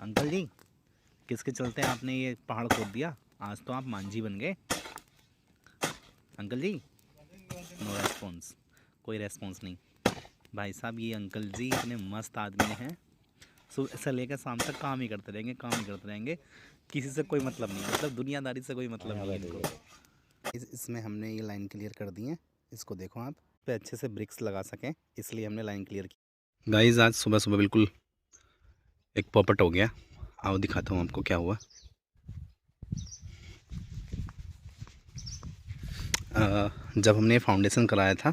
Uncle जी, किसके चलते आपने ये पहाड़ खोद दिया? आज तो आप मांझी बन गए। अंकल जी, नो रेस्पॉन्स, कोई रेस्पॉन्स नहीं। भाई साहब, ये अंकल जी इतने मस्त आदमी हैं, सुबह से लेकर शाम तक काम ही करते रहेंगे, काम ही करते रहेंगे। किसी से कोई मतलब नहीं, मतलब दुनियादारी से कोई मतलब नहीं है इनको। इसमें हमने ये लाइन क्लियर कर दी है। इसको देखो आप, पे अच्छे से ब्रिक्स लगा सकें, इसलिए हमने लाइन क्लियर की। गाइस, आज सुबह सुबह बिल्कुल एक पॉपट हो गया। आओ दिखाता हूँ आपको क्या हुआ। जब हमने फाउंडेशन कराया था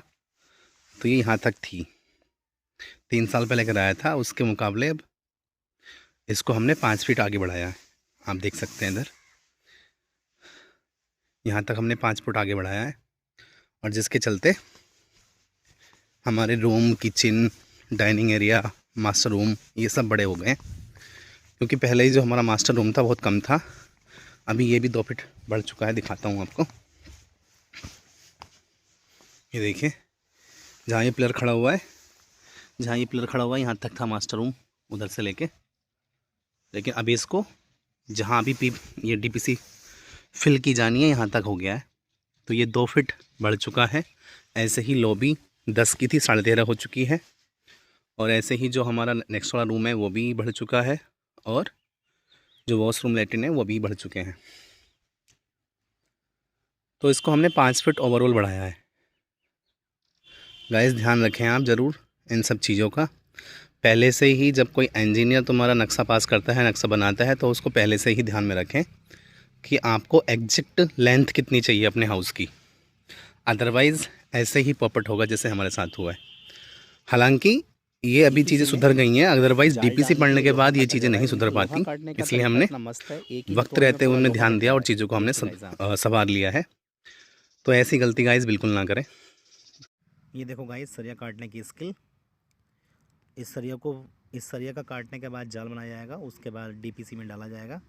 तो ये यहाँ तक थी। 3 साल पहले कराया था, उसके मुकाबले अब इसको हमने 5 फीट आगे बढ़ाया है। आप देख सकते हैं इधर, यहाँ तक हमने 5 फुट आगे बढ़ाया है। और जिसके चलते हमारे room, kitchen, dining area, master room, ये सब बड़े हो गए हैं। क्योंकि पहले ही जो हमारा मास्टर रूम था बहुत कम था, अभी ये भी 2 फीट बढ़ चुका है। दिखाता हूँ आपको, ये देखिए, जहाँ ये पिलर खड़ा हुआ है, जहाँ ये पिलर खड़ा हुआ है यहाँ तक था मास्टर रूम, उधर से लेके। लेकिन अभी इसको जहाँ अभी ये डीपीसी फिल की जानी है यहाँ तक हो गया है, तो ये 2 फीट बढ़ चुका है। ऐसे ही लॉबी 10 की थी, 13.5 हो चुकी है। और ऐसे ही जो हमारा नेक्स्ट वाला रूम है वो भी बढ़ चुका है, और जो वॉशरूम लेट्रिन है वो भी बढ़ चुके हैं। तो इसको हमने 5 फीट ओवरऑल बढ़ाया है। गाइस, ध्यान रखें आप ज़रूर इन सब चीज़ों का। पहले से ही जब कोई इंजीनियर तुम्हारा नक्शा पास करता है, नक्शा बनाता है, तो उसको पहले से ही ध्यान में रखें कि आपको एग्जैक्ट लेंथ कितनी चाहिए अपने हाउस की। अदरवाइज़ ऐसे ही पॉपट होगा जैसे हमारे साथ हुआ है। हालांकि ये अभी चीज़ें सुधर गई हैं, अदरवाइज़ डीपीसी पढ़ने के बाद ये चीज़ें नहीं सुधर पाती। इसलिए हमने वक्त रहते हुए उनमें ध्यान दिया और चीज़ों को हमने संवार लिया है। तो ऐसी गलती गाइस बिल्कुल ना करें। ये देखो गाइस, सरिया काटने की स्किल। इस सरिया का काटने के बाद जाल बनाया जाएगा, उसके बाद डीपीसी में डाला जाएगा।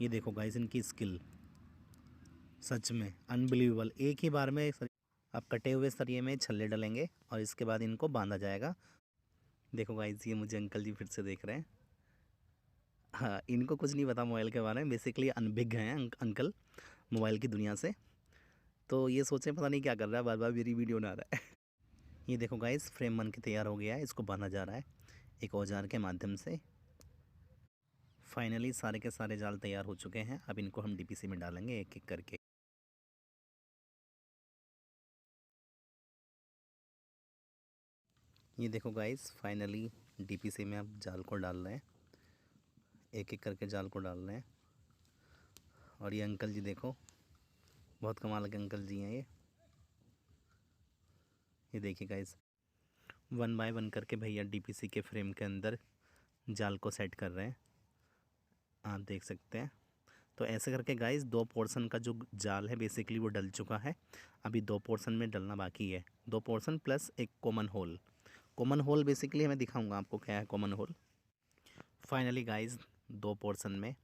ये देखो गाइस, इनकी स्किल सच में अनबिलीवेबल। एक ही बार में अब कटे हुए सरिये में छल्ले डलेंगे और इसके बाद इनको बांधा जाएगा। देखो गाइस, ये मुझे अंकल जी फिर से देख रहे हैं। हाँ, इनको कुछ नहीं पता मोबाइल के बारे में, बेसिकली अनभिज्ञ हैं अंकल मोबाइल की दुनिया से। तो ये सोचें पता नहीं क्या कर रहा है, बार बार मेरी वीडियो ना आ रहा है। ये देखो गाइस, फ्रेम बन के तैयार हो गया है, इसको बांधा जा रहा है एक औजार के माध्यम से। फाइनली सारे के सारे जाल तैयार हो चुके हैं। अब इनको हम डीपीसी में डालेंगे एक एक करके। ये देखो गाइस, फाइनली डीपीसी में अब जाल को डाल रहे हैं, एक एक करके जाल को डाल रहे हैं। और ये अंकल जी देखो, बहुत कमाल के अंकल जी हैं ये देखिए गाइस, 1 बाय 1 करके भैया डीपीसी के फ्रेम के अंदर जाल को सेट कर रहे हैं, आप देख सकते हैं। तो ऐसे करके गाइस 2 पोर्शन का जो जाल है बेसिकली वो डल चुका है। अभी 2 पोर्शन में डलना बाकी है, 2 पोर्शन प्लस एक common hole. Common hole basically मैं दिखाऊंगा आपको क्या है common hole. Finally guys 2 portion में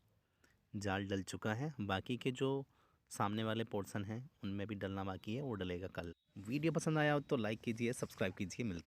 जाल डल चुका है, बाकी के जो सामने वाले पोर्शन हैं उनमें भी डलना बाकी है, वो डलेगा कल। वीडियो पसंद आया हो तो लाइक कीजिए, सब्सक्राइब कीजिए। मिलते